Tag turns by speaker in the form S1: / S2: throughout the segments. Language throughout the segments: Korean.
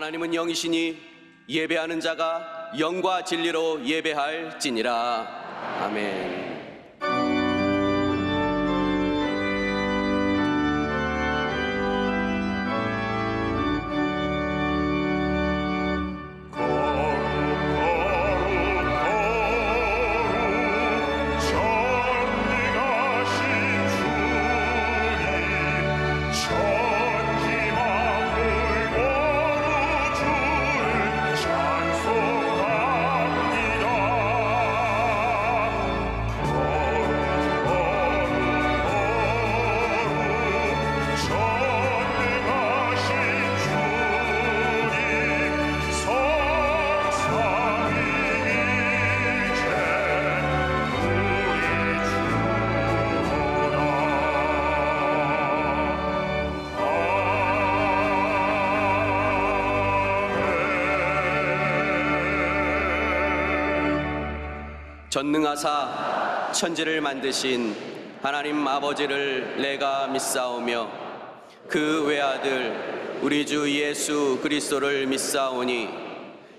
S1: 하나님은 영이시니 예배하는 자가 영과 진리로 예배할지니라. 아멘. 전능하사 천지를 만드신 하나님 아버지를 내가 믿사오며 그 외아들 우리 주 예수 그리스도를 믿사오니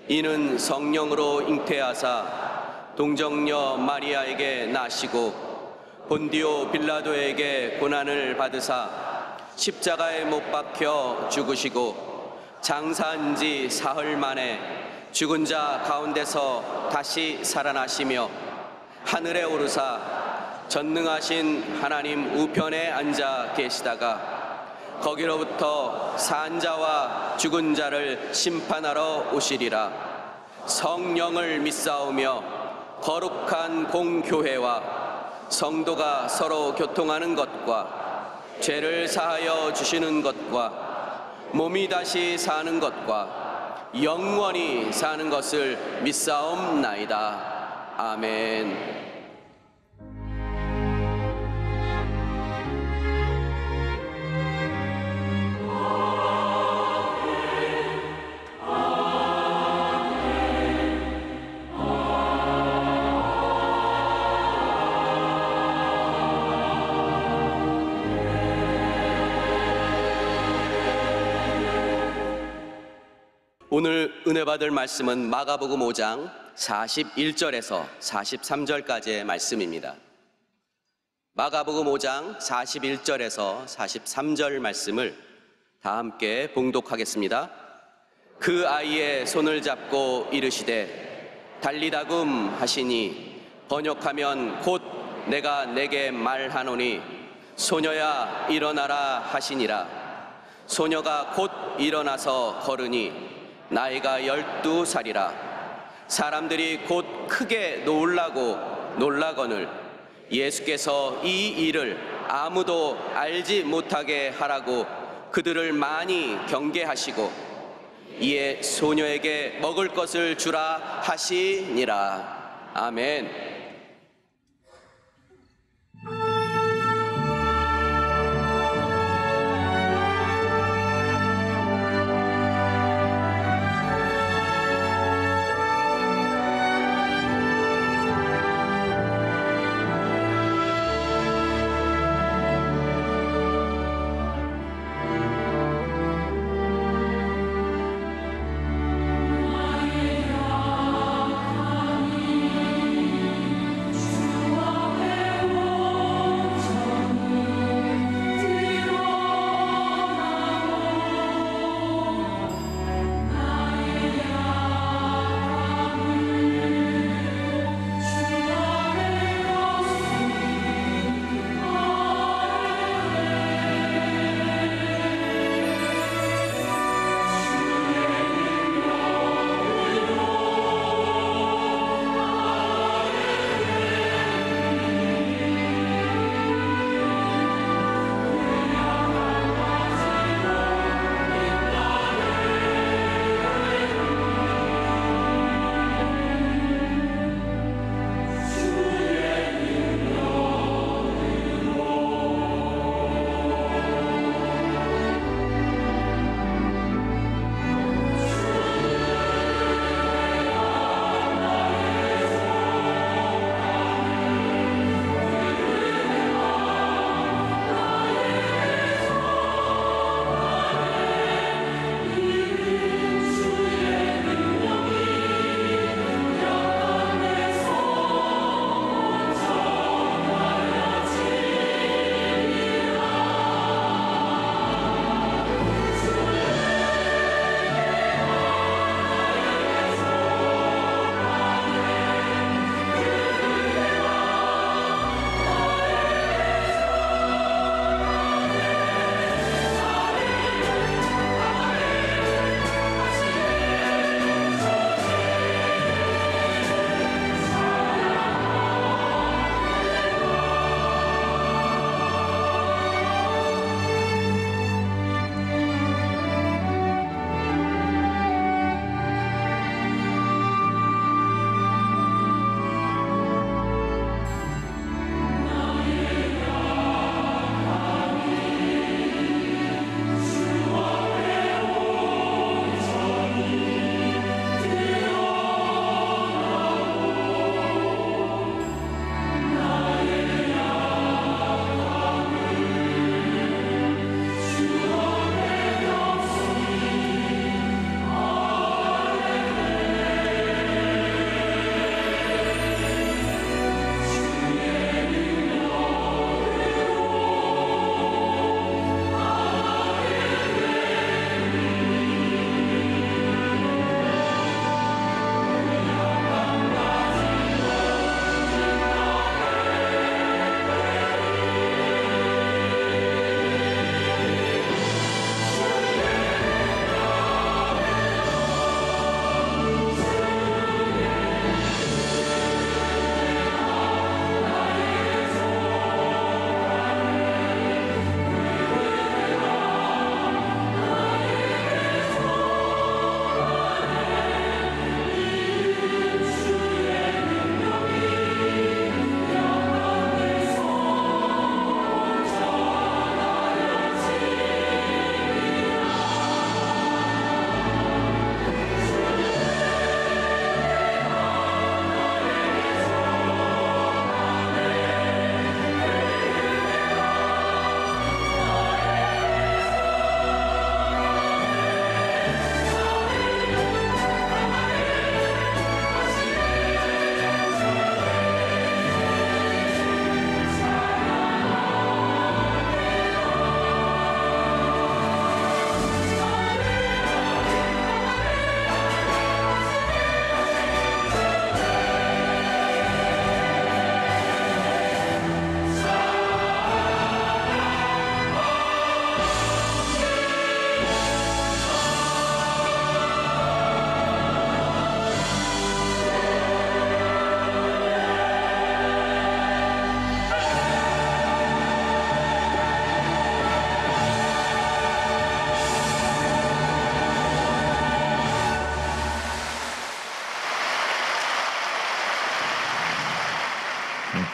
S1: 이는 성령으로 잉태하사 동정녀 마리아에게 나시고 본디오 빌라도에게 고난을 받으사 십자가에 못 박혀 죽으시고 장사한 지 사흘 만에 죽은 자 가운데서 다시 살아나시며 하늘에 오르사 전능하신 하나님 우편에 앉아 계시다가 거기로부터 산 자와 죽은 자를 심판하러 오시리라. 성령을 믿사오며 거룩한 공교회와 성도가 서로 교통하는 것과 죄를 사하여 주시는 것과 몸이 다시 사는 것과 영원히 사는 것을 믿사옵나이다. 아멘. 오늘 은혜 받을 말씀은 마가복음 5장 41절에서 43절까지의 말씀입니다. 마가복음 5장 41절에서 43절 말씀을 다 함께 봉독하겠습니다. 그 아이의 손을 잡고 이르시되 달리다금 하시니 번역하면 곧 내가 내게 말하노니 소녀야 일어나라 하시니라. 소녀가 곧 일어나서 걸으니 나이가 12살이라. 사람들이 곧 크게 놀라거늘 예수께서 이 일을 아무도 알지 못하게 하라고 그들을 많이 경계하시고 이에 소녀에게 먹을 것을 주라 하시니라. 아멘.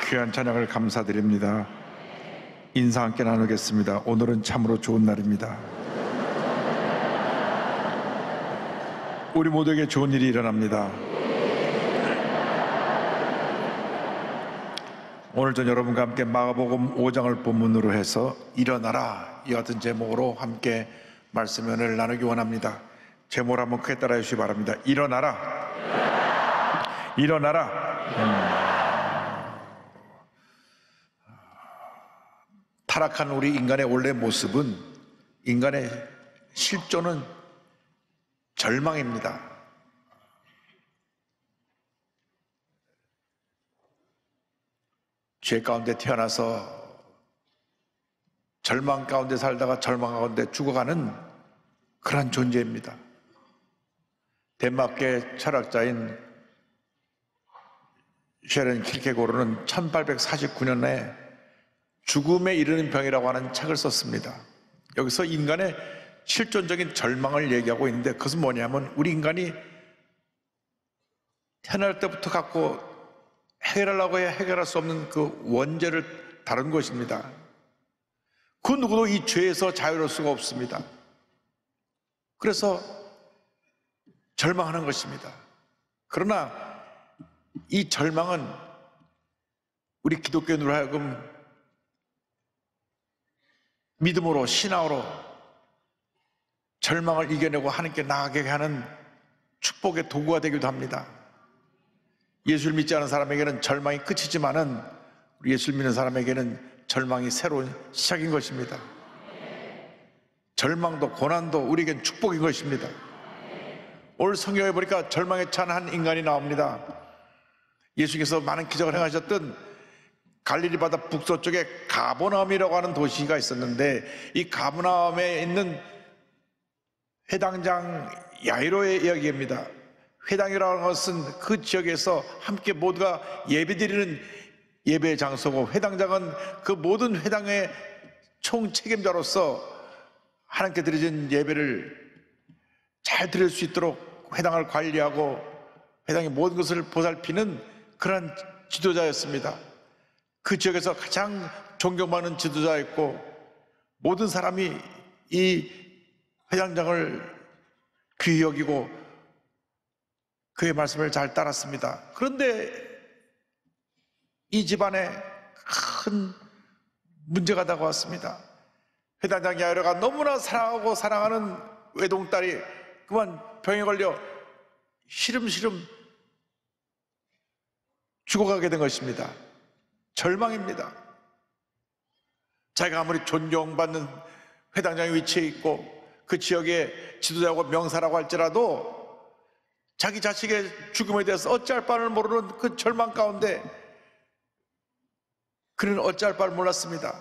S2: 귀한 찬양을 감사드립니다. 인사 함께 나누겠습니다. 오늘은 참으로 좋은 날입니다. 우리 모두에게 좋은 일이 일어납니다. 오늘 전 여러분과 함께 마가복음 5장을 본문으로 해서 일어나라 이 같은 제목으로 함께 말씀을 나누기 원합니다. 제목을 한번 크게 따라해 주시기 바랍니다. 일어나라. 일어나라. 타락한 우리 인간의 원래 모습은, 인간의 실존은 절망입니다. 죄 가운데 태어나서 절망 가운데 살다가 절망 가운데 죽어가는 그런 존재입니다. 덴마크의 철학자인 쉐렌 킬케고르는 1849년에 죽음에 이르는 병이라고 하는 책을 썼습니다. 여기서 인간의 실존적인 절망을 얘기하고 있는데, 그것은 뭐냐면 우리 인간이 태어날 때부터 갖고 해결하려고 해야 해결할 수 없는 그 원죄를 다룬 것입니다. 그 누구도 이 죄에서 자유로울 수가 없습니다. 그래서 절망하는 것입니다. 그러나 이 절망은 우리 기독교인으로 하여금 믿음으로, 신앙으로 절망을 이겨내고 하나님께 나아가게 하는 축복의 도구가 되기도 합니다. 예수를 믿지 않은 사람에게는 절망이 끝이지만은 우리 예수를 믿는 사람에게는 절망이 새로운 시작인 것입니다. 절망도 고난도 우리에겐 축복인 것입니다. 오늘 성경에 보니까 절망에 찬 한 인간이 나옵니다. 예수께서 많은 기적을 행하셨던 갈릴리 바다 북서쪽에 가버나움이라고 하는 도시가 있었는데, 이 가버나움에 있는 회당장 야이로의 이야기입니다. 회당이라는 것은 그 지역에서 함께 모두가 예배드리는 예배의 장소고, 회당장은 그 모든 회당의 총책임자로서 하나님께 드려진 예배를 잘 드릴 수 있도록 회당을 관리하고 회당의 모든 것을 보살피는 그런 지도자였습니다. 그 지역에서 가장 존경받는 지도자였고, 모든 사람이 이 회당장을 귀히 여기고 그의 말씀을 잘 따랐습니다. 그런데 이 집안에 큰 문제가 다가왔습니다. 회당장 야이로가 너무나 사랑하고 사랑하는 외동딸이 그만 병에 걸려 시름시름 죽어가게 된 것입니다. 절망입니다. 자기가 아무리 존경받는 회당장의 위치에 있고 그 지역의 지도자고 명사라고 할지라도 자기 자식의 죽음에 대해서 어찌할 바를 모르는 그 절망 가운데 그는 어찌할 바를 몰랐습니다.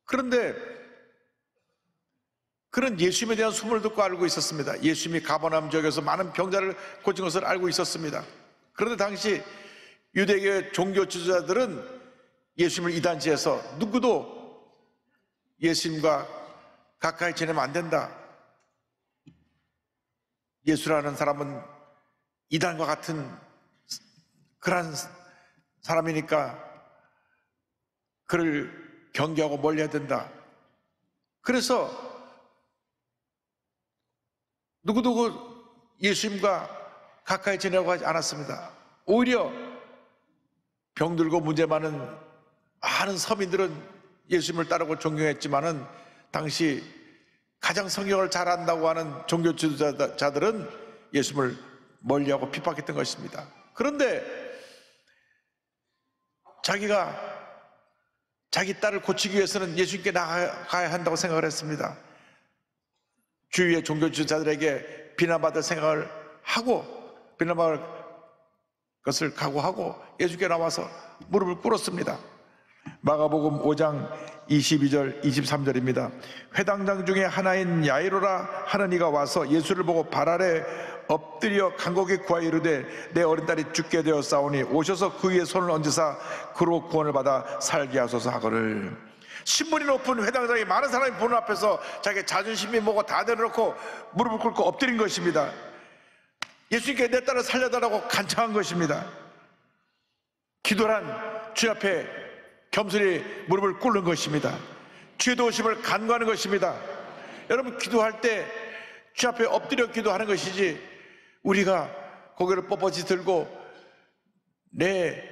S2: 그런데 그는 예수님에 대한 소문을 듣고 알고 있었습니다. 예수님이 가버나움 지역에서 많은 병자를 고친 것을 알고 있었습니다. 그런데 당시 유대교의 종교 지도자들은 예수님을 이단지해서 누구도 예수님과 가까이 지내면 안 된다. 예수라는 사람은 이단과 같은 그런 사람이니까 그를 경계하고 멀리해야 된다. 그래서 누구도 예수님과 가까이 지내려고 하지 않았습니다. 오히려 병들고 문제 많은 서민들은 예수님을 따르고 존경했지만은 당시 가장 성경을 잘 안다고 하는 종교 지도자들은 예수님을 멀리하고 핍박했던 것입니다. 그런데 자기가 자기 딸을 고치기 위해서는 예수님께 나아가야 한다고 생각을 했습니다. 주위의 종교 지도자들에게 비난받을 생각을 하고 비난받을 것을 각오하고 예수께 나와서 무릎을 꿇었습니다. 마가복음 5장 22절 23절입니다. 회당장 중에 하나인 야이로라 하는 이가 와서 예수를 보고 발 아래 엎드려 간곡히 구하여 이르되 내 어린 딸이 죽게 되었사오니 오셔서 그 위에 손을 얹으사 그로 구원을 받아 살게 하소서 하거늘. 신분이 높은 회당장이 많은 사람이 보는 앞에서 자기 자존심이 뭐고 다 내려놓고 무릎을 꿇고 엎드린 것입니다. 예수님께 내 딸을 살려달라고 간청한 것입니다. 기도란 주 앞에 겸손히 무릎을 꿇는 것입니다. 주의 도우심을 간구하는 것입니다. 여러분, 기도할 때 주 앞에 엎드려 기도하는 것이지, 우리가 고개를 뻣뻣이 들고 내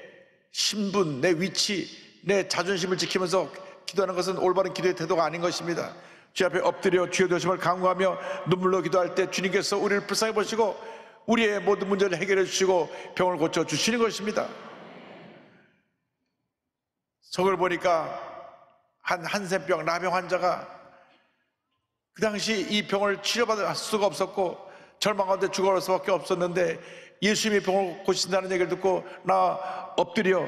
S2: 신분, 내 위치, 내 자존심을 지키면서 기도하는 것은 올바른 기도의 태도가 아닌 것입니다. 주 앞에 엎드려 주의 도우심을 간구하며 눈물로 기도할 때 주님께서 우리를 불쌍히 보시고 우리의 모든 문제를 해결해 주시고 병을 고쳐 주시는 것입니다. 성을 보니까 한 한센병 나병 환자가 그 당시 이 병을 치료받을 수가 없었고 절망 가운데 죽어갈 수밖에 없었는데, 예수님이 병을 고친다는 얘기를 듣고 나 엎드려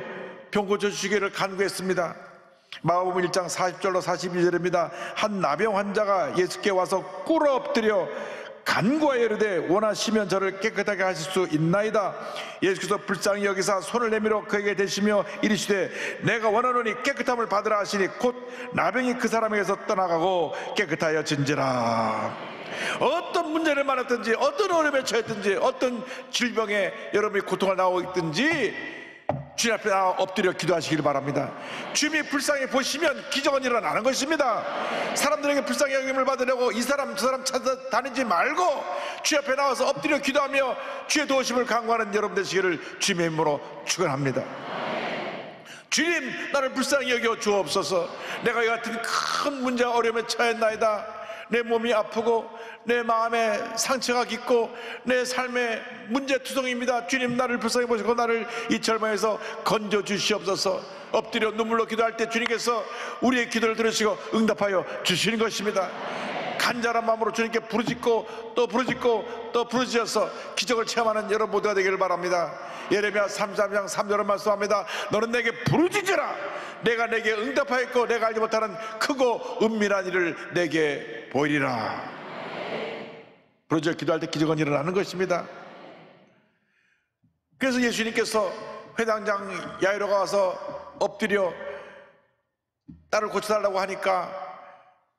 S2: 병 고쳐주시기를 간구했습니다. 마가복음 1장 40절로 42절입니다. 한 나병 환자가 예수께 와서 꿇어 엎드려 간구하여 이르되 원하시면 저를 깨끗하게 하실 수 있나이다. 예수께서 불쌍히 여기사 손을 내밀어 그에게 대시며 이르시되 내가 원하노니 깨끗함을 받으라 하시니 곧 나병이 그 사람에게서 떠나가고 깨끗하여진지라. 어떤 문제를 만났든지, 어떤 어려움에 처했든지, 어떤 질병에 여러분이 고통을 당하고 있든지 주님 앞에 엎드려 기도하시길 바랍니다. 주님이 불쌍히 보시면 기적은 일어나는 것입니다. 사람들에게 불쌍히 여김을 받으려고 이 사람 저 사람 찾아다니지 말고 주 앞에 나와서 엎드려 기도하며 주의 도우심을 간구하는 여러분 되시기를 주님의 이름으로 축원합니다. 주님, 나를 불쌍히 여겨 주옵소서. 내가 이 같은 큰 문제와 어려움에 처했나이다. 내 몸이 아프고 내 마음에 상처가 깊고 내 삶의 문제투성입니다. 주님, 나를 불쌍히 보시고 나를 이 절망에서 건져 주시옵소서. 엎드려 눈물로 기도할 때 주님께서 우리의 기도를 들으시고 응답하여 주시는 것입니다. 간절한 마음으로 주님께 부르짖고 또 부르짖고 또 부르짖어서 기적을 체험하는 여러분 모두가 되기를 바랍니다. 예레미야 33장 3절을 말씀합니다. 너는 내게 부르짖으라. 내가 내게 응답하였고 내가 알지 못하는 크고 은밀한 일을 내게 보이리라. 부르짖어 기도할 때 기적은 일어나는 것입니다. 그래서 예수님께서 회당장 야이로가 와서 엎드려 딸을 고쳐달라고 하니까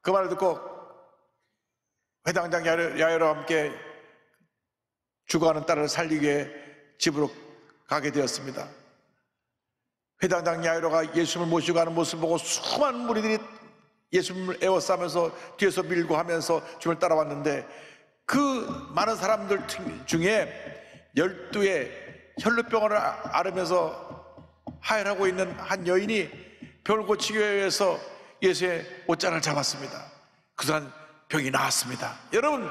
S2: 그 말을 듣고 회당장 야이로와 함께 죽어가는 딸을 살리기 위해 집으로 가게 되었습니다. 회당장 야이로가 예수님을 모시고 가는 모습을 보고 수많은 무리들이 예수님을 에워싸면서 뒤에서 밀고 하면서 주님을 따라왔는데, 그 많은 사람들 중에 12의 혈루병을 앓으면서 하혈하고 있는 한 여인이 병을 고치기 위해서 예수의 옷장을 잡았습니다. 그 순간 병이 나았습니다. 여러분,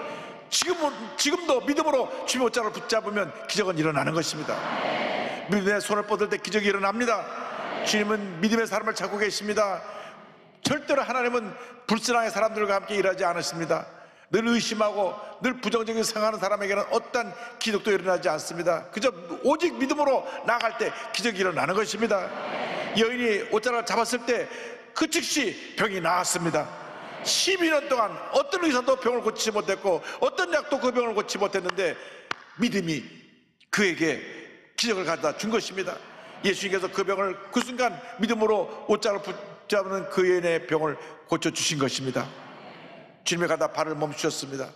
S2: 지금도 믿음으로 주님의 옷장을 붙잡으면 기적은 일어나는 것입니다. 믿음의 손을 뻗을 때 기적이 일어납니다. 주님은 믿음의 사람을 찾고 계십니다. 절대로 하나님은 불신앙의 사람들과 함께 일하지 않으십니다. 늘 의심하고 늘 부정적인 생각하는 사람에게는 어떤 기적도 일어나지 않습니다. 그저 오직 믿음으로 나아갈 때 기적이 일어나는 것입니다. 여인이 옷자락을 잡았을 때 그 즉시 병이 나았습니다. 12년 동안 어떤 의사도 병을 고치지 못했고 어떤 약도 그 병을 고치지 못했는데 믿음이 그에게 기적을 갖다 준 것입니다. 예수님께서 그 병을 그 순간 믿음으로 옷자락을 붙잡는 그 여인의 병을 고쳐주신 것입니다. 주님의 가다 발을 멈추셨습니다.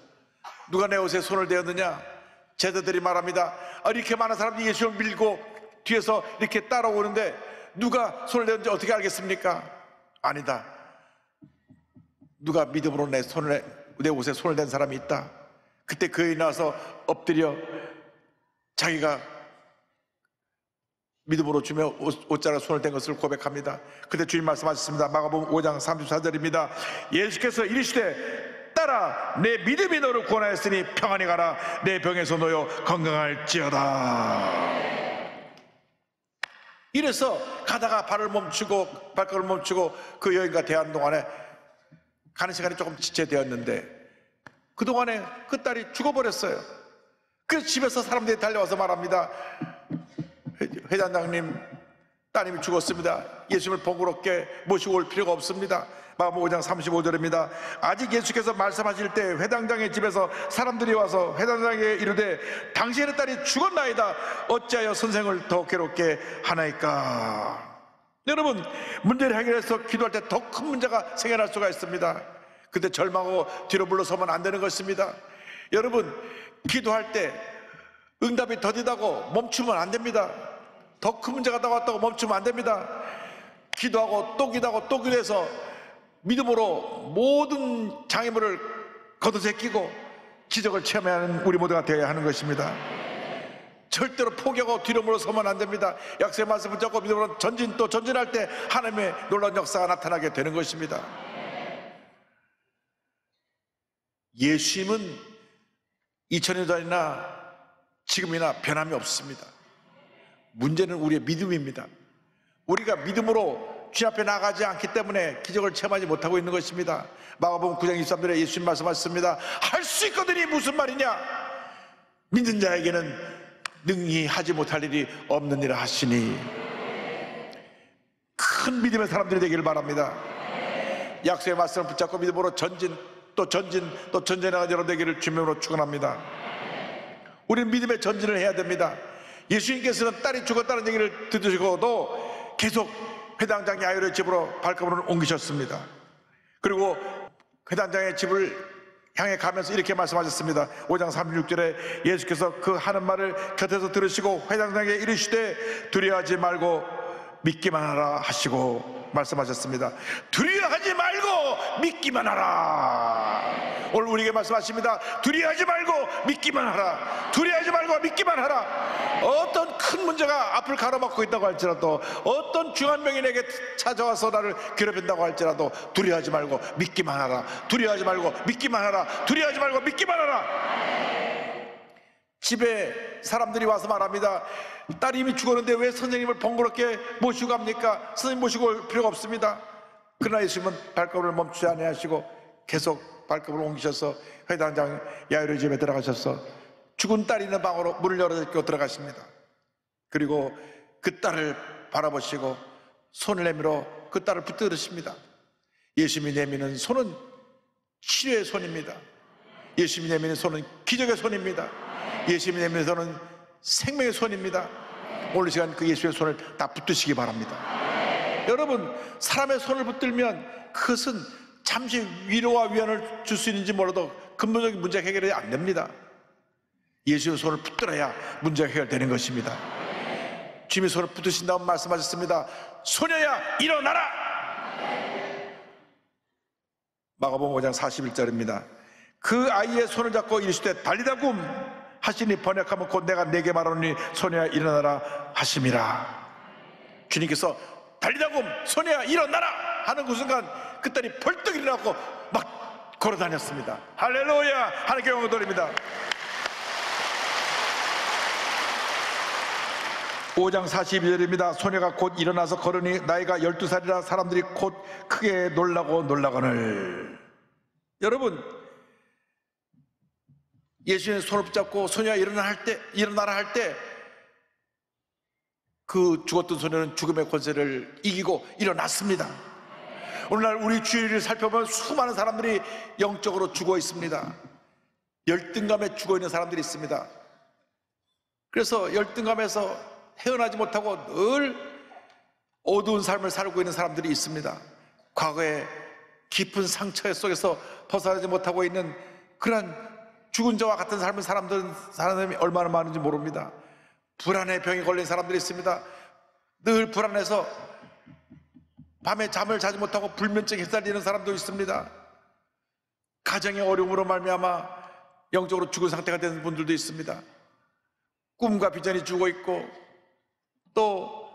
S2: 누가 내 옷에 손을 대었느냐? 제자들이 말합니다. 이렇게 많은 사람들이 예수를 밀고 뒤에서 이렇게 따라오는데 누가 손을 대었는지 어떻게 알겠습니까? 아니다. 누가 믿음으로 내 옷에 손을 댄 사람이 있다. 그때 그 여인이 나와서 엎드려 자기가 믿음으로 주며 옷자락에 손을 댄 것을 고백합니다. 그때 주님 말씀하셨습니다. 마가복음 5장 34절입니다. 예수께서 이르시되 딸아, 내 믿음이 너를 구원하였으니 평안히 가라. 내 병에서 놓여 건강할지어다. 이래서 가다가 발걸음을 멈추고 그 여인과 대한 동안에 가는 시간이 조금 지체되었는데 그동안에 그 딸이 죽어버렸어요. 그래서 집에서 사람들이 달려와서 말합니다. 회장님, 따님이 죽었습니다. 예수님을 번거롭게 모시고 올 필요가 없습니다. 마가복음 5장 35절입니다. 아직 예수께서 말씀하실 때 회당장의 집에서 사람들이 와서 회당장에게 이르되 당신의 딸이 죽었나이다. 어찌하여 선생을 더 괴롭게 하나이까? 여러분, 문제를 해결해서 기도할 때 더 큰 문제가 생겨날 수가 있습니다. 근데 절망하고 뒤로 물러서면 안 되는 것입니다. 여러분, 기도할 때 응답이 더디다고 멈추면 안 됩니다. 더 큰 문제가 나왔다고 멈추면 안 됩니다. 기도하고 또 기도하고 또 기도해서 믿음으로 모든 장애물을 걷어제끼고 기적을 체험하는 우리 모두가 되어야 하는 것입니다. 절대로 포기하고 뒤로 물러서면 안 됩니다. 약속의 말씀을 붙잡고 믿음으로 전진 또 전진할 때 하나님의 놀라운 역사가 나타나게 되는 것입니다. 예수님은 2000년 전이나 지금이나 변함이 없습니다. 문제는 우리의 믿음입니다. 우리가 믿음으로 주님 앞에 나가지 않기 때문에 기적을 체험하지 못하고 있는 것입니다. 마가복음 9장 23절에 예수님 말씀하셨습니다. 할 수 있거든이 무슨 말이냐? 믿는 자에게는 능히 하지 못할 일이 없느니라 하시니. 큰 믿음의 사람들이 되기를 바랍니다. 약속의 말씀을 붙잡고 믿음으로 전진 또 전진하는 여러분 되기를 주님으로 축원합니다. 우리는 믿음의 전진을 해야 됩니다. 예수님께서는 딸이 죽었다는 얘기를 들으시고도 계속 회당장 야이로의 집으로 발걸음을 옮기셨습니다. 그리고 회당장의 집을 향해 가면서 이렇게 말씀하셨습니다. 5장 36절에 예수께서 그 하는 말을 곁에서 들으시고 회당장에게 이르시되 두려워하지 말고 믿기만 하라 하시고 말씀하셨습니다. 두려워하지 말고 믿기만 하라. 오늘 우리에게 말씀하십니다. 두려워하지 말고 믿기만 하라. 두려워하지 말고 믿기만 하라. 어떤 큰 문제가 앞을 가로막고 있다고 할지라도, 어떤 중한 병이 내게 찾아와서 나를 괴롭힌다고 할지라도 두려워하지 말고 믿기만 하라. 두려워하지 말고 믿기만 하라. 두려워하지 말고 믿기만 하라. 집에 사람들이 와서 말합니다. 딸이 이미 죽었는데 왜 선생님을 번거롭게 모시고 갑니까? 선생님 모시고 올 필요가 없습니다. 그러나 예수님은 발걸음을 멈추지 아니하시고 계속 발걸음을 옮기셔서 회당장 야이로의 집에 들어가셔서 죽은 딸이 있는 방으로 문을 열어제끼고 들어가십니다. 그리고 그 딸을 바라보시고 손을 내밀어 그 딸을 붙들으십니다. 예수님이 내미는 손은 치료의 손입니다. 예수님이 내미는 손은 기적의 손입니다. 예수님이 내미는 손은 생명의 손입니다. 오늘 시간 그 예수의 손을 다 붙드시기 바랍니다. 여러분, 사람의 손을 붙들면 그것은 잠시 위로와 위안을 줄 수 있는지 몰라도 근본적인 문제 해결이 안 됩니다. 예수의 손을 붙들어야 문제가 해결되는 것입니다. 주님의 손을 붙드신 다음 말씀하셨습니다. 소녀야 일어나라. 마가복음 5장 41절입니다. 그 아이의 손을 잡고 이르시되 달리다 굼 하시니 번역하면 곧 내가 네게 말하노니 소녀야 일어나라 하심이라. 주님께서 달리다 굼 소녀야 일어나라 하는 그 순간 그 딸이 벌떡 일어나고 막 걸어다녔습니다. 할렐루야. 하나님께 영광 돌립니다. 5장 42절입니다. 소녀가 곧 일어나서 걸으니 나이가 12살이라 사람들이 곧 크게 놀라거늘. 여러분, 예수님의 손을 붙잡고 소녀가 일어나라 할 때 그 죽었던 소녀는 죽음의 권세를 이기고 일어났습니다. 오늘날 우리 주위를 살펴보면 수많은 사람들이 영적으로 죽어 있습니다. 열등감에 죽어 있는 사람들이 있습니다. 그래서 열등감에서 헤어나지 못하고 늘 어두운 삶을 살고 있는 사람들이 있습니다. 과거의 깊은 상처 속에서 벗어나지 못하고 있는 그러한 죽은 자와 같은 삶을 사람들이 얼마나 많은지 모릅니다. 불안의 병에 걸린 사람들이 있습니다. 늘 불안해서 밤에 잠을 자지 못하고 불면증에 휩싸이는 사람도 있습니다. 가정의 어려움으로 말미암아 영적으로 죽은 상태가 되는 분들도 있습니다. 꿈과 비전이 죽어 있고 또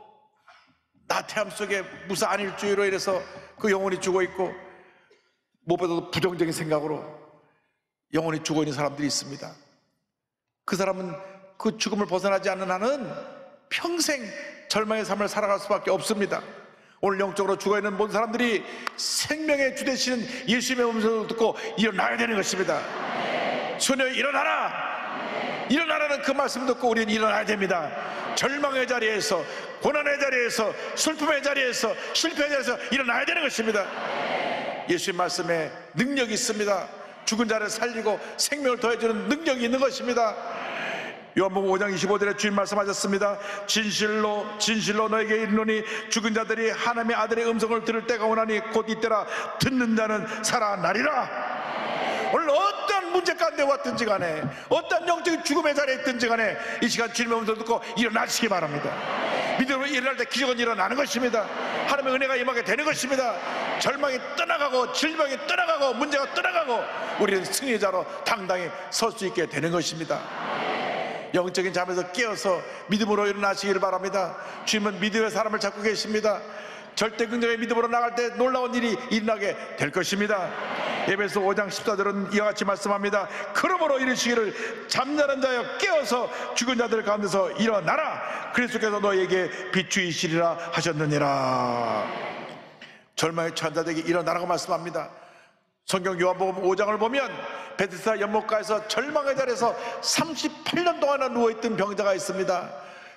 S2: 나태함 속에 무사 안일주의로 인해서 그 영혼이 죽어 있고 무엇보다도 부정적인 생각으로 영혼이 죽어 있는 사람들이 있습니다. 그 사람은 그 죽음을 벗어나지 않는 한은 평생 절망의 삶을 살아갈 수밖에 없습니다. 오늘 영적으로 죽어있는 모든 사람들이 생명의 주 되시는 예수님의 음성을 듣고 일어나야 되는 것입니다. 소녀 일어나라. 일어나라는 그 말씀 듣고 우리는 일어나야 됩니다. 절망의 자리에서, 고난의 자리에서, 슬픔의 자리에서, 실패의 자리에서 일어나야 되는 것입니다. 예수님 말씀에 능력이 있습니다. 죽은 자를 살리고 생명을 더해주는 능력이 있는 것입니다. 요한복음 5장 25절에 주님 말씀하셨습니다. 진실로 진실로 너에게 이르노니 죽은 자들이 하나님의 아들의 음성을 들을 때가 오나니 곧 이때라. 듣는 자는 살아나리라. 오늘 어떤 문제 가운데 왔든지 간에, 어떤 영적인 죽음의 자리에 있든지 간에 이 시간 주님의 음성을 듣고 일어나시기 바랍니다. 믿음으로 일어날 때 기적은 일어나는 것입니다. 하나님의 은혜가 임하게 되는 것입니다. 절망이 떠나가고 질병이 떠나가고 문제가 떠나가고 우리는 승리자로 당당히 설 수 있게 되는 것입니다. 영적인 잠에서 깨어서 믿음으로 일어나시기를 바랍니다. 주님은 믿음의 사람을 찾고 계십니다. 절대 긍정의 믿음으로 나갈 때 놀라운 일이 일어나게 될 것입니다. 에베소 5장 14절은 이와 같이 말씀합니다. 그러므로 이르시기를 잠자는 자여 깨어서 죽은 자들 가운데서 일어나라. 그리스도께서 너에게 비추이시리라 하셨느니라. 절망의 처한 자들에게 일어나라고 말씀합니다. 성경 요한복음 5장을 보면 베데스다 연못가에서 절망의 자리에서 38년 동안 누워있던 병자가 있습니다.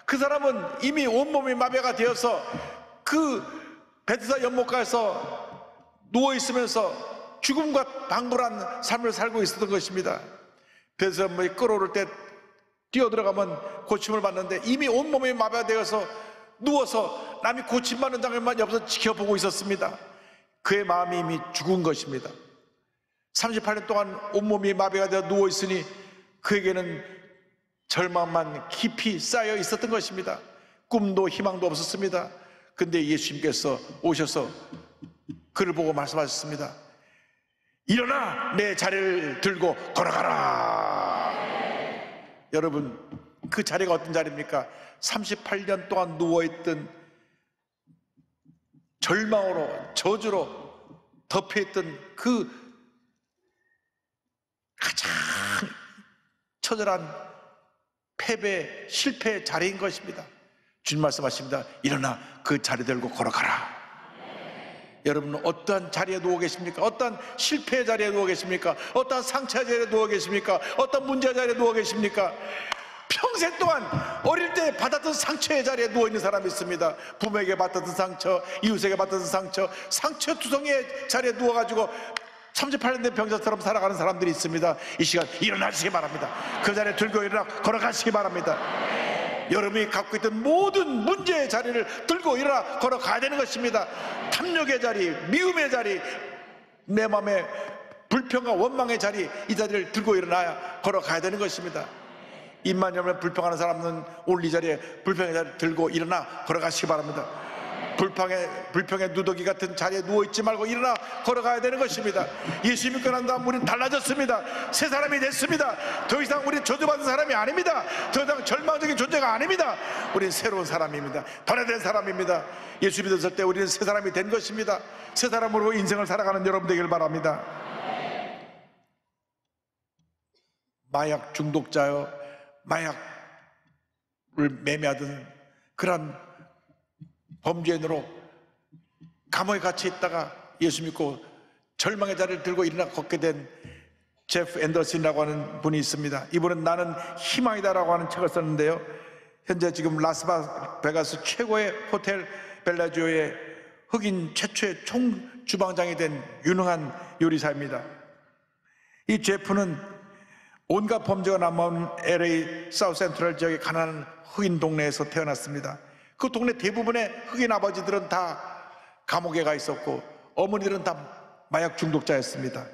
S2: 그 사람은 이미 온몸이 마비가 되어서 그 베데스다 연못가에서 누워있으면서 죽음과 방불한 삶을 살고 있었던 것입니다. 베데스다 연못이 끓어오를 때 뛰어들어가면 고침을 받는데 이미 온몸이 마비가 되어서 누워서 남이 고침받는 장면만 옆에서 지켜보고 있었습니다. 그의 마음이 이미 죽은 것입니다. 38년 동안 온몸이 마비가 되어 누워있으니 그에게는 절망만 깊이 쌓여 있었던 것입니다. 꿈도 희망도 없었습니다. 근데 예수님께서 오셔서 그를 보고 말씀하셨습니다. 일어나 내 자리를 들고 걸어가라. 여러분, 그 자리가 어떤 자리입니까? 38년 동안 누워있던 절망으로 저주로 덮여있던 그 가장 처절한 패배, 실패의 자리인 것입니다. 주님 말씀하십니다. 일어나 그 자리 들고 걸어가라. 여러분은 어떠한 자리에 누워 계십니까? 어떠한 실패의 자리에 누워 계십니까? 어떠한 상처의 자리에 누워 계십니까? 어떤 문제의 자리에 누워 계십니까? 평생 동안 어릴 때 받았던 상처의 자리에 누워있는 사람이 있습니다. 부모에게 받았던 상처, 이웃에게 받았던 상처, 상처투성이의 자리에 누워가지고 38년 된 병자처럼 살아가는 사람들이 있습니다. 이 시간 일어나시기 바랍니다. 그 자리에 들고 일어나 걸어가시기 바랍니다. 여러분이 갖고 있던 모든 문제의 자리를 들고 일어나 걸어가야 되는 것입니다. 탐욕의 자리, 미움의 자리, 내 마음의 불평과 원망의 자리, 이 자리를 들고 일어나야 걸어가야 되는 것입니다. 입만 열면 불평하는 사람은 오늘 이 자리에 불평의 자리를 들고 일어나 걸어가시기 바랍니다. 불평의 누더기 같은 자리에 누워있지 말고 일어나 걸어가야 되는 것입니다. 예수 믿고 난 다음 우리는 달라졌습니다. 새 사람이 됐습니다. 더 이상 우리는 저주받은 사람이 아닙니다. 더 이상 절망적인 존재가 아닙니다. 우리는 새로운 사람입니다. 변화된 사람입니다. 예수 믿었을 때 우리는 새 사람이 된 것입니다. 새 사람으로 인생을 살아가는 여러분 되길 바랍니다. 마약 중독자여, 마약을 매매하던 그런 범죄인으로 감옥에 갇혀 있다가 예수 믿고 절망의 자리를 들고 일어나 걷게 된 제프 앤더슨이라고 하는 분이 있습니다. 이분은 나는 희망이다라고 하는 책을 썼는데요, 현재 지금 라스베가스 최고의 호텔 벨라지오의 흑인 최초의 총주방장이 된 유능한 요리사입니다. 이 제프는 온갖 범죄가 남아온 LA 사우스 센트럴 지역의 가난한 흑인 동네에서 태어났습니다. 그 동네 대부분의 흑인 아버지들은 다 감옥에 가 있었고 어머니들은 다 마약 중독자였습니다.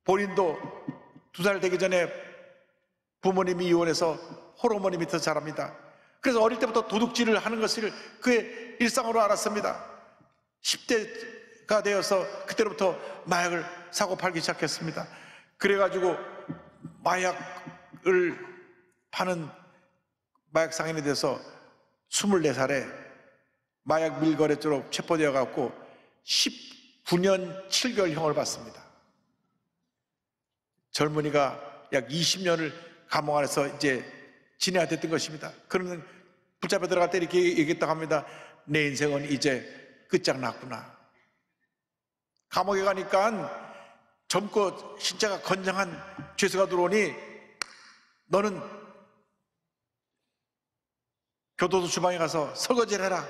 S2: 본인도 2살 되기 전에 부모님이 이혼해서 홀어머니 밑에서 자랍니다. 그래서 어릴 때부터 도둑질을 하는 것을 그의 일상으로 알았습니다. 10대가 되어서 그때로부터 마약을 사고 팔기 시작했습니다. 그래가지고 마약을 파는 마약 상인이 돼서 24살에 마약 밀거래죄로 체포되어 갖고 19년 7개월형을 받습니다. 젊은이가 약 20년을 감옥 안에서 이제 지내야 됐던 것입니다. 그러면 붙잡혀 들어갈 때 이렇게 얘기했다고 합니다. 내 인생은 이제 끝장났구나. 감옥에 가니까 젊고 신체가 건장한 죄수가 들어오니 너는 교도소 주방에 가서 설거지를 해라.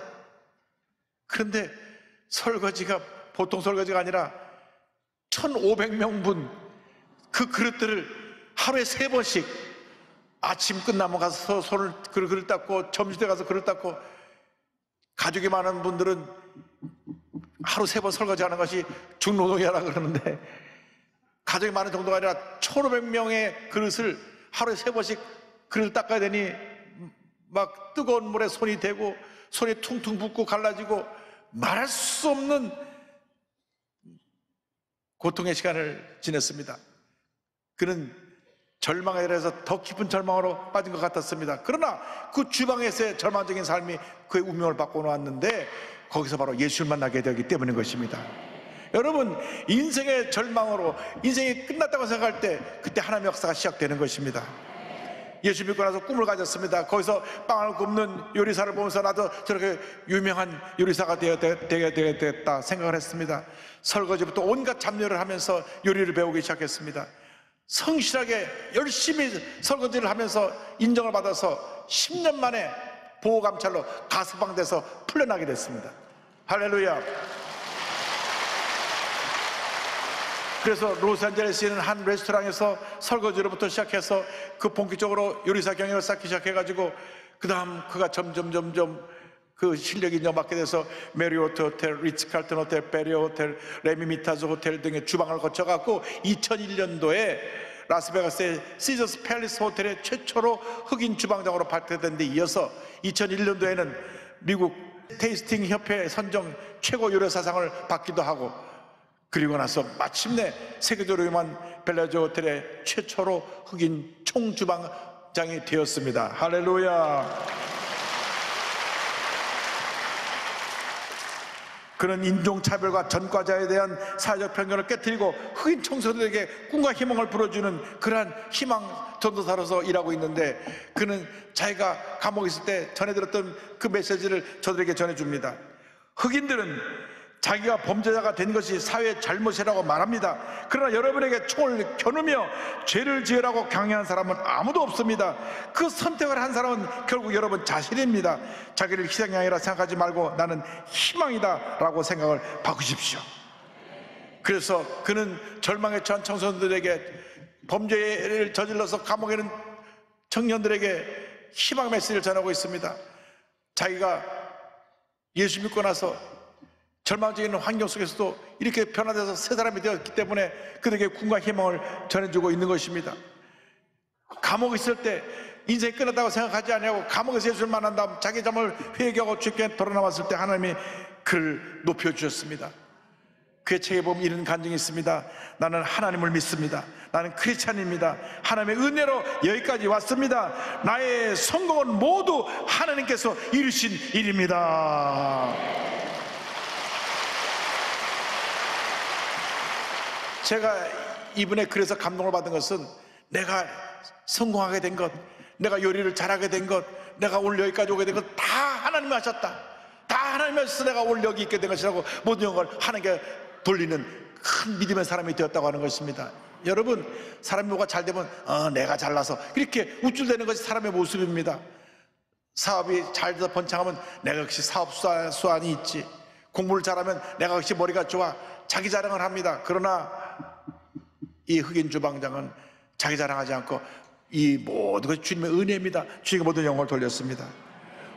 S2: 그런데 설거지가 보통 설거지가 아니라 1,500명분 그 그릇들을 하루에 3번씩 아침 끝나면 가서 손을 그릇 닦고 점심때 가서 그릇 닦고, 가족이 많은 분들은 하루 3번 설거지하는 것이 중노동이라 그러는데 가족이 많은 정도가 아니라 1,500명의 그릇을 하루에 3번씩 그릇을 닦아야 되니 막 뜨거운 물에 손이 대고 손이 퉁퉁 붓고 갈라지고 말할 수 없는 고통의 시간을 지냈습니다. 그는 절망에 대해서 더 깊은 절망으로 빠진 것 같았습니다. 그러나 그 주방에서의 절망적인 삶이 그의 운명을 바꿔놓았는데 거기서 바로 예수를 만나게 되기 때문인 것입니다. 여러분, 인생의 절망으로 인생이 끝났다고 생각할 때 그때 하나님의 역사가 시작되는 것입니다. 예수 믿고 나서 꿈을 가졌습니다. 거기서 빵을 굽는 요리사를 보면서 나도 저렇게 유명한 요리사가 되겠다 생각을 했습니다. 설거지부터 온갖 잡일을 하면서 요리를 배우기 시작했습니다. 성실하게 열심히 설거지를 하면서 인정을 받아서 10년 만에 보호감찰로 가석방돼서 풀려나게 됐습니다. 할렐루야. 그래서 로스앤젤레스에 있는 한 레스토랑에서 설거지로부터 시작해서 그 본격적으로 요리사 경영을 쌓기 시작해가지고 그 다음 그가 점점 그 실력이 인정받게 돼서 메리오트 호텔, 리츠칼튼 호텔, 베리 호텔, 레미미타즈 호텔 등의 주방을 거쳐갖고 2001년도에 라스베가스의 시저스 팰리스 호텔의 최초로 흑인 주방장으로 발표된 데 이어서 2001년도에는 미국 테이스팅 협회 선정 최고 요리사상을 받기도 하고, 그리고 나서 마침내 세계적으로 유명한 벨라즈 호텔의 최초로 흑인 총주방장이 되었습니다. 할렐루야. 그런 인종차별과 전과자에 대한 사회적 편견을 깨뜨리고 흑인 청소년에게 꿈과 희망을 불어주는 그러한 희망 전도사로서 일하고 있는데, 그는 자기가 감옥에 있을 때 전해 들었던 그 메시지를 저들에게 전해줍니다. 흑인들은 자기가 범죄자가 된 것이 사회의 잘못이라고 말합니다. 그러나 여러분에게 총을 겨누며 죄를 지으라고 강요한 사람은 아무도 없습니다. 그 선택을 한 사람은 결국 여러분 자신입니다. 자기를 희생양이라 생각하지 말고 나는 희망이다 라고 생각을 바꾸십시오. 그래서 그는 절망에 처한 청소년들에게, 범죄를 저질러서 감옥에 있는 청년들에게 희망 메시지를 전하고 있습니다. 자기가 예수 믿고 나서 절망적인 환경 속에서도 이렇게 변화돼서 새 사람이 되었기 때문에 그들에게 꿈과 희망을 전해주고 있는 것입니다. 감옥에 있을 때 인생이 끝났다고 생각하지 않냐고, 감옥에서 예수를 만난 다음 자기 잘못을 회개하고 주께 돌아나왔을 때 하나님이 그를 높여주셨습니다. 그의 책에 보면 이런 간증이 있습니다. 나는 하나님을 믿습니다. 나는 크리스찬입니다. 하나님의 은혜로 여기까지 왔습니다. 나의 성공은 모두 하나님께서 이루신 일입니다. 제가 이분의 글에서 감동을 받은 것은, 내가 성공하게 된 것, 내가 요리를 잘하게 된 것, 내가 오늘 여기까지 오게 된 것 다 하나님이 하셨다, 다 하나님이 하셔서 내가 오늘 여기 있게 된 것이라고 모든 영광을 하나님께 돌리는 큰 믿음의 사람이 되었다고 하는 것입니다. 여러분, 사람이 뭐가 잘 되면 내가 잘나서 이렇게 우쭐대는 것이 사람의 모습입니다. 사업이 잘 돼서 번창하면 내가 역시 사업 수완이 있지, 공부를 잘하면 내가 역시 머리가 좋아, 자기 자랑을 합니다. 그러나 이 흑인 주방장은 자기 자랑하지 않고 이 모든 것이 주님의 은혜입니다. 주님께 모든 영광을 돌렸습니다.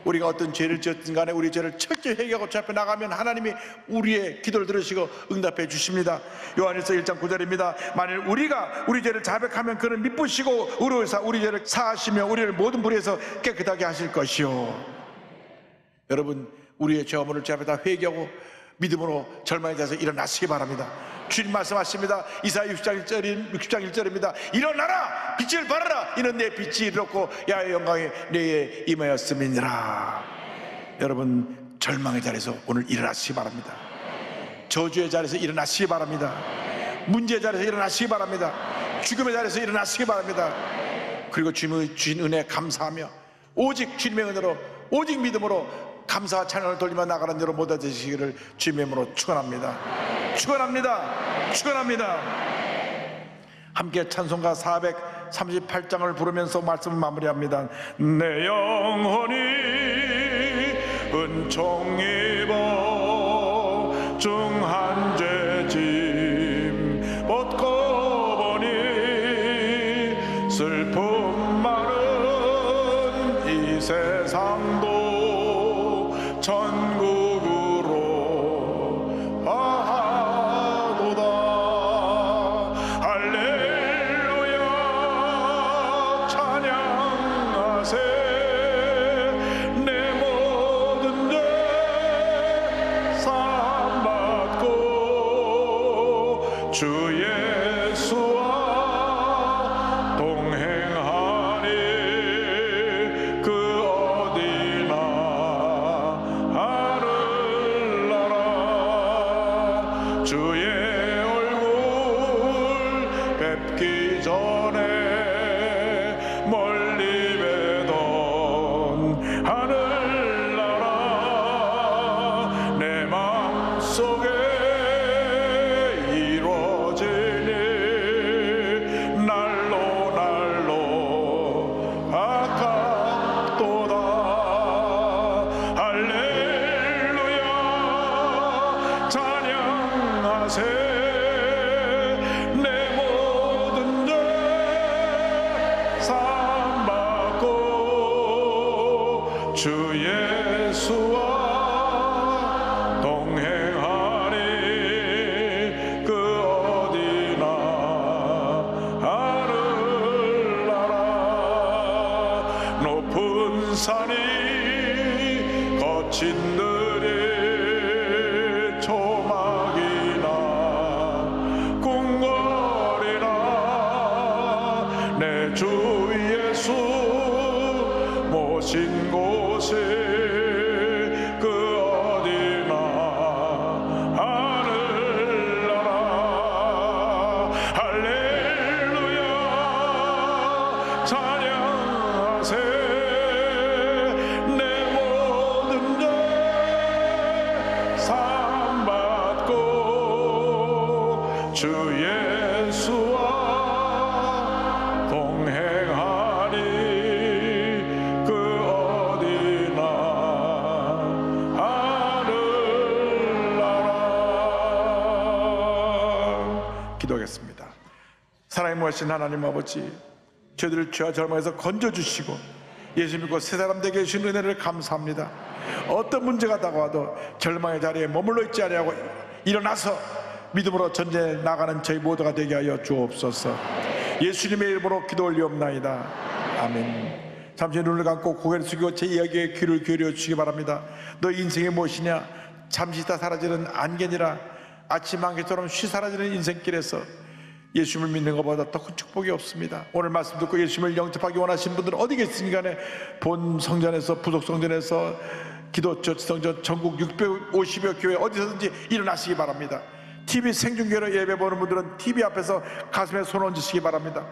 S2: 우리가 어떤 죄를 지었든 간에 우리 죄를 철저히 회개하고 주 앞에 나가면 하나님이 우리의 기도를 들으시고 응답해 주십니다. 요한일서 1장 9절입니다. 만일 우리가 우리 죄를 자백하면 그는 미쁘시고 의로우사 우리 죄를 사하시며 우리를 모든 불의에서 깨끗하게 하실 것이요. 여러분, 우리의 죄 허물을 주 앞에 다 회개하고 믿음으로 절망에 대해서 일어나시기 바랍니다. 주님 말씀하십니다. 이사야 60장 1절입니다. 일어나라, 빛을 발하라, 이는 내 빛이 이렇고 야의 영광이 내에 임하였음이니라. 여러분, 절망의 자리에서 오늘 일어나시기 바랍니다. 저주의 자리에서 일어나시기 바랍니다. 문제의 자리에서 일어나시기 바랍니다. 죽음의 자리에서 일어나시기 바랍니다. 그리고 주님의 주신 은혜에 감사하며 오직 주님의 은혜로, 오직 믿음으로 감사와 찬양을 돌리며 나가는 여러분 모두 되시기를 주님의 이름으로 축원합니다. 축원합니다. 축원합니다. 함께 찬송가 438장을 부르면서 말씀을 마무리합니다. 내 영혼이 은총 입어 중한 죄짐 벗고 보니 슬픔 많은 이 세상도 천국으로 가도다. 할렐루야 찬양하세. 주의 얼굴 뵙기 전에 멀리 뵈던 하늘나라 내 마음속에 이루어지니 날로 날로 가깝도다. 할렐루야 찬양하세. 내 모든 죄 사함받고 주 예수와 동행하니 그 어디나 하늘나라. 높은 산이 거친 들이 초막이나 궁궐이나 내 주 예수 모신 곳이 그 어디나 하늘나라. 할렐루야 찬양하세. 내 모든 죄 사함받고 주 예수와 동행하니 그 어디나 하늘나라. 기도하겠습니다. 사랑이 무하신 하나님 아버지, 저희들을 죄와 절망에서 건져주시고 예수 믿고 새 사람 되게 해주신 은혜를 감사합니다. 어떤 문제가 다가와도 절망의 자리에 머물러 있지 아니하고 일어나서 믿음으로 전쟁에 나가는 저희 모두가 되게 하여 주옵소서. 예수님의 이름으로 기도 올리옵나이다. 아멘. 잠시 눈을 감고 고개를 숙이고 제 이야기에 귀를 기울여 주시기 바랍니다. 너 인생이 무엇이냐? 잠시 있다 사라지는 안개니라. 아침 안개처럼 쉬 사라지는 인생길에서 예수님을 믿는 것보다 더 큰 축복이 없습니다. 오늘 말씀 듣고 예수님을 영접하기 원하시는 분들은 어디 계시니 간에 본 성전에서 부속 성전에서 기도처 성전 전국 650여 교회 어디서든지 일어나시기 바랍니다. TV 생중계로 예배 보는 분들은 TV 앞에서 가슴에 손 얹으시기 바랍니다.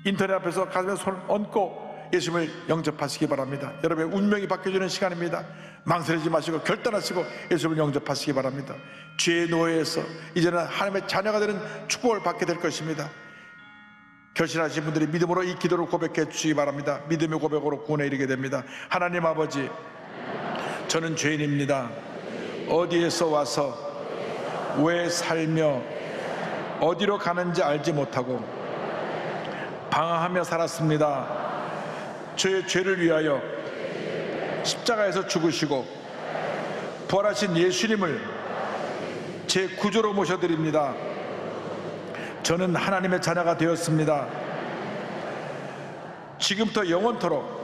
S2: 인터넷 앞에서 가슴에 손 얹고 예수님을 영접하시기 바랍니다. 여러분의 운명이 바뀌어지는 시간입니다. 망설이지 마시고 결단하시고 예수님을 영접하시기 바랍니다. 죄의 노예에서 이제는 하나님의 자녀가 되는 축복을 받게 될 것입니다. 결심하신 분들이 믿음으로 이 기도를 고백해 주시기 바랍니다. 믿음의 고백으로 구원에 이르게 됩니다. 하나님 아버지, 저는 죄인입니다. 어디에서 와서 왜 살며 어디로 가는지 알지 못하고 방황하며 살았습니다. 저의 죄를 위하여 십자가에서 죽으시고 부활하신 예수님을 제 구주로 모셔드립니다. 저는 하나님의 자녀가 되었습니다. 지금부터 영원토록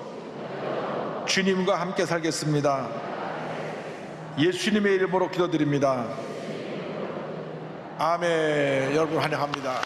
S2: 주님과 함께 살겠습니다. 예수님의 이름으로 기도드립니다. 아멘. 여러분 환영합니다.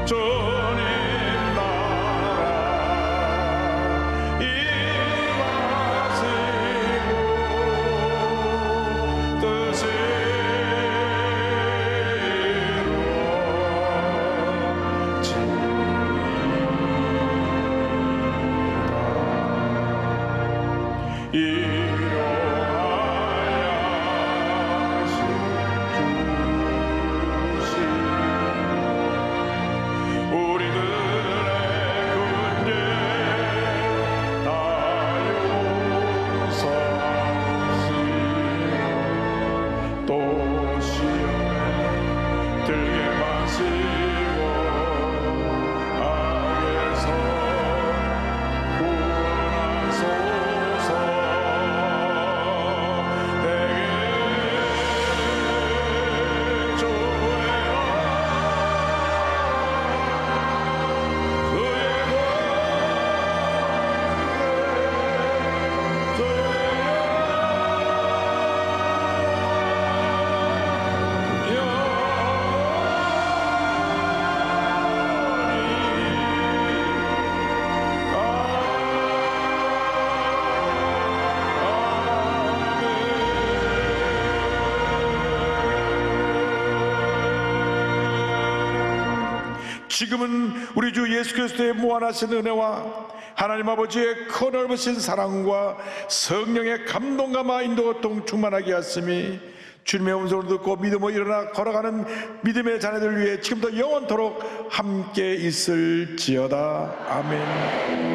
S2: 주님 나라 지금은 우리 주 예수 그리스도의 무한하신 은혜와 하나님 아버지의 크넓으신 사랑과 성령의 감동과 인도가 충만하게 하심이 주님의 음성을 듣고 믿음으로 일어나 걸어가는 믿음의 자녀들 위해 지금도 영원토록 함께 있을지어다. 아멘.